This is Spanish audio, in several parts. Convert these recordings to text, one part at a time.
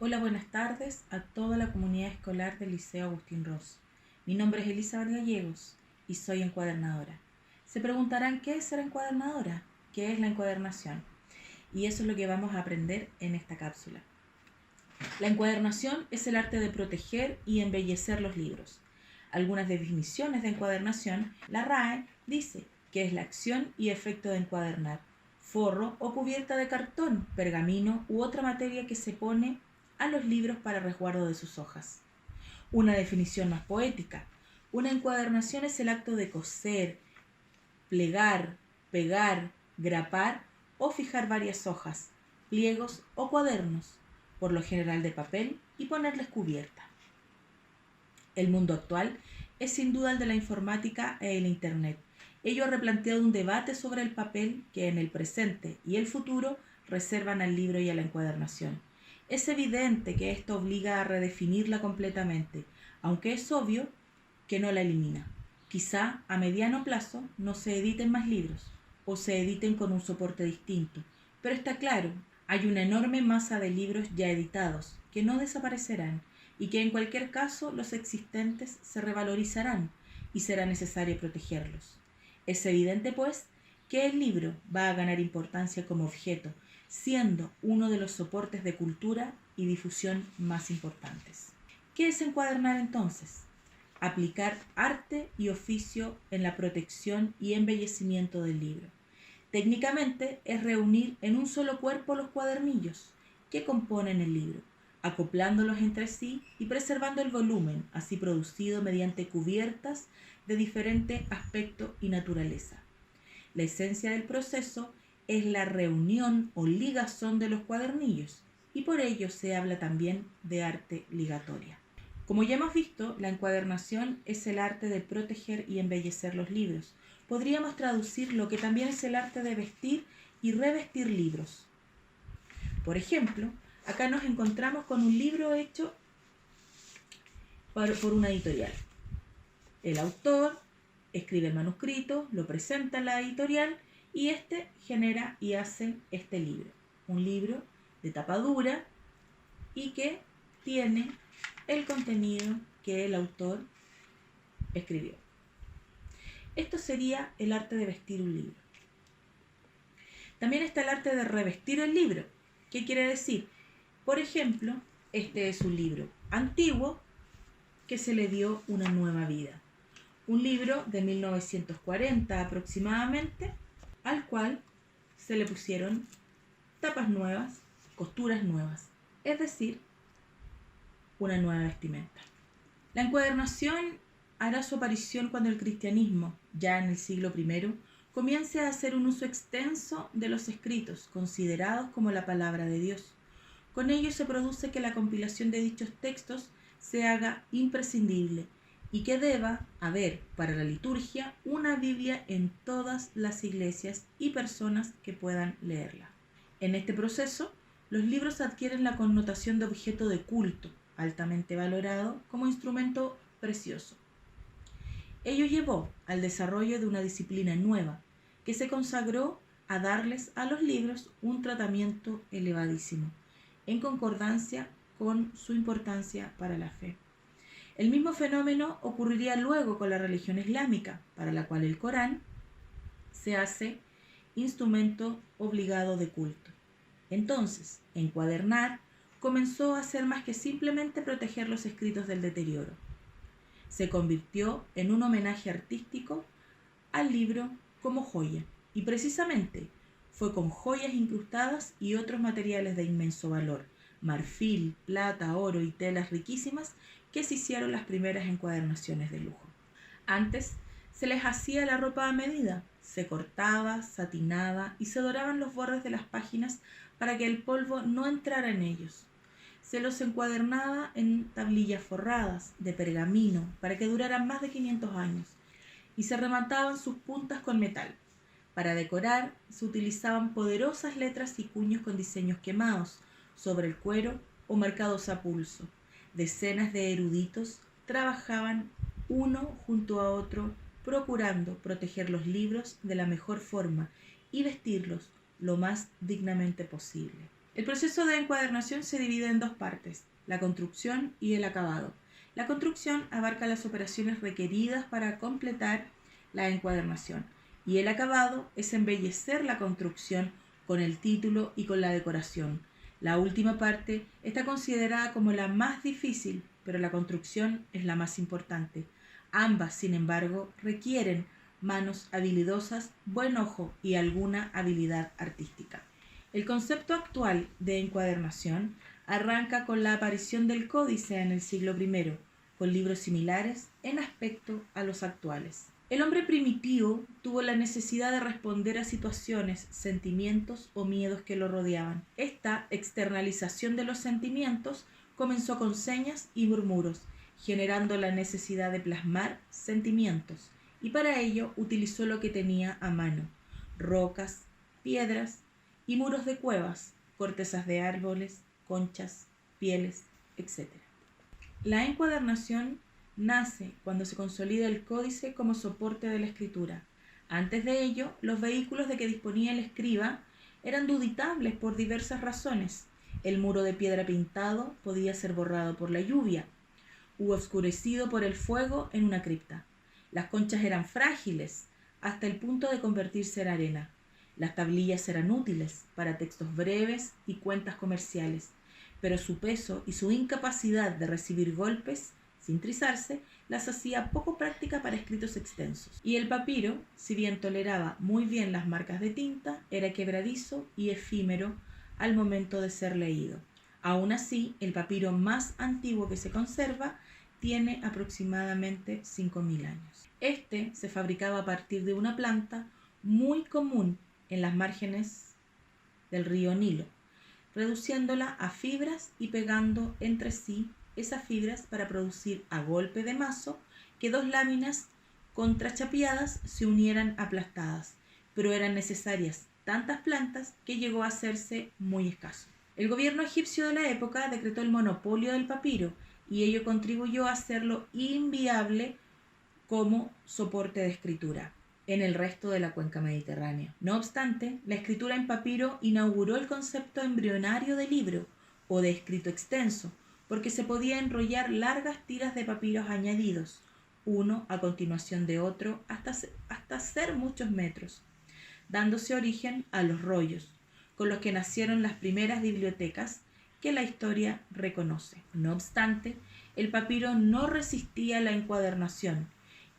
Hola, buenas tardes a toda la comunidad escolar del Liceo Agustín Rós. Mi nombre es Elizabeth Gallegos y soy encuadernadora. Se preguntarán qué es ser encuadernadora, qué es la encuadernación. Y eso es lo que vamos a aprender en esta cápsula. La encuadernación es el arte de proteger y embellecer los libros. Algunas definiciones de encuadernación, la RAE dice que es la acción y efecto de encuadernar, forro o cubierta de cartón, pergamino u otra materia que se pone a los libros para resguardo de sus hojas. Una definición más poética. Una encuadernación es el acto de coser, plegar, pegar, grapar o fijar varias hojas, pliegos o cuadernos, por lo general de papel, y ponerles cubierta. El mundo actual es sin duda el de la informática e el Internet. Ello ha replanteado un debate sobre el papel que en el presente y el futuro reservan al libro y a la encuadernación. Es evidente que esto obliga a redefinirla completamente, aunque es obvio que no la elimina. Quizá a mediano plazo no se editen más libros o se editen con un soporte distinto, pero está claro, hay una enorme masa de libros ya editados que no desaparecerán y que en cualquier caso los existentes se revalorizarán y será necesario protegerlos. Es evidente, pues, que el libro va a ganar importancia como objeto, siendo uno de los soportes de cultura y difusión más importantes. ¿Qué es encuadernar entonces? Aplicar arte y oficio en la protección y embellecimiento del libro. Técnicamente es reunir en un solo cuerpo los cuadernillos que componen el libro, acoplándolos entre sí y preservando el volumen, así producido mediante cubiertas de diferente aspecto y naturaleza. La esencia del proceso es la reunión o ligazón de los cuadernillos, y por ello se habla también de arte ligatoria. Como ya hemos visto, la encuadernación es el arte de proteger y embellecer los libros. Podríamos traducirlo que también es el arte de vestir y revestir libros. Por ejemplo, acá nos encontramos con un libro hecho por una editorial. El autor escribe el manuscrito, lo presenta a la editorial y este genera y hace este libro. Un libro de tapa dura y que tiene el contenido que el autor escribió. Esto sería el arte de vestir un libro. También está el arte de revestir el libro. ¿Qué quiere decir? Por ejemplo, este es un libro antiguo que se le dio una nueva vida. Un libro de 1940 aproximadamente, al cual se le pusieron tapas nuevas, costuras nuevas, es decir, una nueva vestimenta. La encuadernación hará su aparición cuando el cristianismo, ya en el siglo I, comience a hacer un uso extenso de los escritos, considerados como la palabra de Dios. Con ello se produce que la compilación de dichos textos se haga imprescindible y que deba haber para la liturgia una Biblia en todas las iglesias y personas que puedan leerla. En este proceso, los libros adquieren la connotación de objeto de culto, altamente valorado como instrumento precioso. Ello llevó al desarrollo de una disciplina nueva que se consagró a darles a los libros un tratamiento elevadísimo, en concordancia con su importancia para la fe. El mismo fenómeno ocurriría luego con la religión islámica, para la cual el Corán se hace instrumento obligado de culto. Entonces, encuadernar comenzó a ser más que simplemente proteger los escritos del deterioro. Se convirtió en un homenaje artístico al libro como joya, y precisamente fue con joyas incrustadas y otros materiales de inmenso valor, marfil, plata, oro y telas riquísimas, que se hicieron las primeras encuadernaciones de lujo. Antes se les hacía la ropa a medida, se cortaba, satinaba y se doraban los bordes de las páginas para que el polvo no entrara en ellos. Se los encuadernaba en tablillas forradas de pergamino para que duraran más de 500 años y se remataban sus puntas con metal. Para decorar se utilizaban poderosas letras y cuños con diseños quemados sobre el cuero o marcados a pulso. Decenas de eruditos trabajaban uno junto a otro procurando proteger los libros de la mejor forma y vestirlos lo más dignamente posible. El proceso de encuadernación se divide en dos partes, la construcción y el acabado. La construcción abarca las operaciones requeridas para completar la encuadernación y el acabado es embellecer la construcción con el título y con la decoración. La última parte está considerada como la más difícil, pero la construcción es la más importante. Ambas, sin embargo, requieren manos habilidosas, buen ojo y alguna habilidad artística. El concepto actual de encuadernación arranca con la aparición del códice en el siglo I, con libros similares en aspecto a los actuales. El hombre primitivo tuvo la necesidad de responder a situaciones, sentimientos o miedos que lo rodeaban. Esta externalización de los sentimientos comenzó con señas y murmuros, generando la necesidad de plasmar sentimientos, y para ello utilizó lo que tenía a mano: rocas, piedras y muros de cuevas, cortezas de árboles, conchas, pieles, etc. La encuadernación nace cuando se consolida el códice como soporte de la escritura. Antes de ello, los vehículos de que disponía el escriba eran duditables por diversas razones. El muro de piedra pintado podía ser borrado por la lluvia u oscurecido por el fuego en una cripta. Las conchas eran frágiles hasta el punto de convertirse en arena. Las tablillas eran útiles para textos breves y cuentas comerciales, pero su peso y su incapacidad de recibir golpes sin trizarse las hacía poco práctica para escritos extensos. Y el papiro, si bien toleraba muy bien las marcas de tinta, era quebradizo y efímero al momento de ser leído. Aún así, el papiro más antiguo que se conserva tiene aproximadamente 5.000 años. Este se fabricaba a partir de una planta muy común en las márgenes del río Nilo, reduciéndola a fibras y pegando entre sí esas fibras para producir a golpe de mazo que dos láminas contrachapeadas se unieran aplastadas, pero eran necesarias tantas plantas que llegó a hacerse muy escaso. El gobierno egipcio de la época decretó el monopolio del papiro y ello contribuyó a hacerlo inviable como soporte de escritura en el resto de la cuenca mediterránea. No obstante, la escritura en papiro inauguró el concepto embrionario de libro o de escrito extenso, porque se podía enrollar largas tiras de papiros añadidos, uno a continuación de otro, hasta ser muchos metros, dándose origen a los rollos, con los que nacieron las primeras bibliotecas que la historia reconoce. No obstante, el papiro no resistía la encuadernación,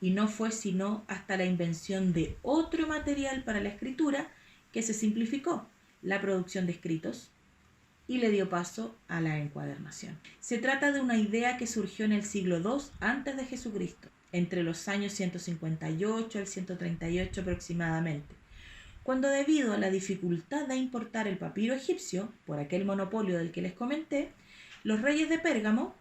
y no fue sino hasta la invención de otro material para la escritura que se simplificó la producción de escritos y le dio paso a la encuadernación. Se trata de una idea que surgió en el siglo II antes de Jesucristo, entre los años 158 al 138 aproximadamente, cuando debido a la dificultad de importar el papiro egipcio, por aquel monopolio del que les comenté, los reyes de Pérgamo,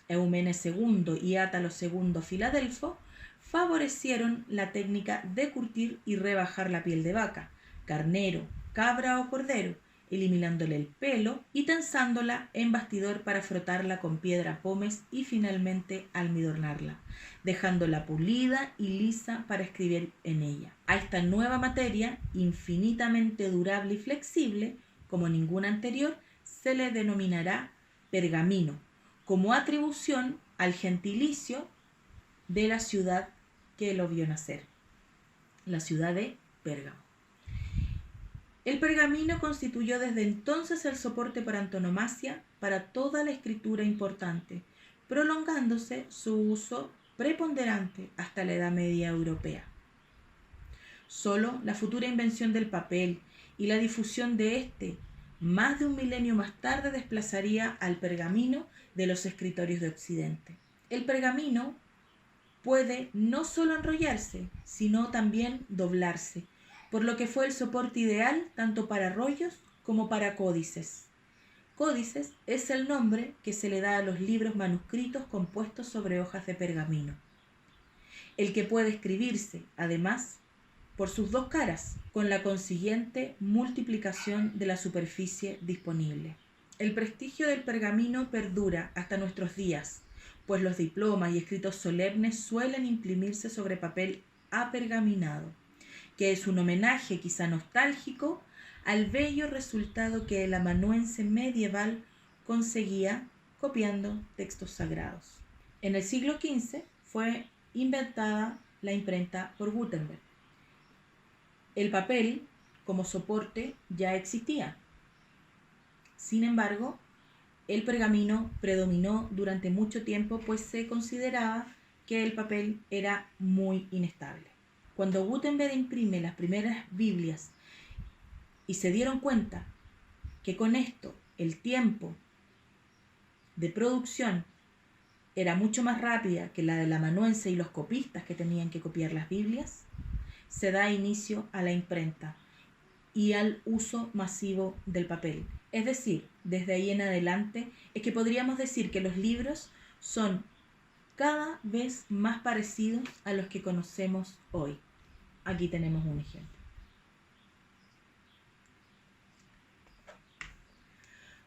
Eumenes II y Átalo II Filadelfo, favorecieron la técnica de curtir y rebajar la piel de vaca, carnero, cabra o cordero, eliminándole el pelo y tensándola en bastidor para frotarla con piedra pómez y finalmente almidonarla, dejándola pulida y lisa para escribir en ella. A esta nueva materia, infinitamente durable y flexible, como ninguna anterior, se le denominará pergamino, como atribución al gentilicio de la ciudad que lo vio nacer, la ciudad de Pérgamo. El pergamino constituyó desde entonces el soporte por antonomasia para toda la escritura importante, prolongándose su uso preponderante hasta la Edad Media europea. Solo la futura invención del papel y la difusión de este, más de un milenio más tarde, desplazaría al pergamino de los escritorios de Occidente. El pergamino puede no solo enrollarse, sino también doblarse, por lo que fue el soporte ideal tanto para rollos como para códices. Códices es el nombre que se le da a los libros manuscritos compuestos sobre hojas de pergamino, el que puede escribirse, además, por sus dos caras, con la consiguiente multiplicación de la superficie disponible. El prestigio del pergamino perdura hasta nuestros días, pues los diplomas y escritos solemnes suelen imprimirse sobre papel apergaminado, que es un homenaje quizá nostálgico al bello resultado que el amanuense medieval conseguía copiando textos sagrados. En el siglo XV fue inventada la imprenta por Gutenberg. El papel como soporte ya existía. Sin embargo, el pergamino predominó durante mucho tiempo, pues se consideraba que el papel era muy inestable. Cuando Gutenberg imprime las primeras Biblias y se dieron cuenta que con esto el tiempo de producción era mucho más rápida que la del amanuense y los copistas que tenían que copiar las Biblias, se da inicio a la imprenta y al uso masivo del papel. Es decir, desde ahí en adelante es que podríamos decir que los libros son cada vez más parecidos a los que conocemos hoy. Aquí tenemos un ejemplo.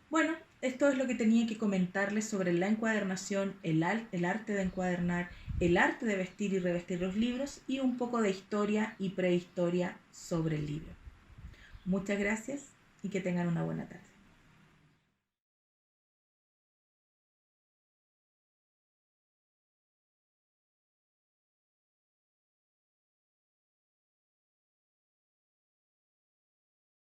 Bueno, esto es lo que tenía que comentarles sobre la encuadernación, el arte de encuadernar, el arte de vestir y revestir los libros y un poco de historia y prehistoria sobre el libro. Muchas gracias y que tengan una buena tarde.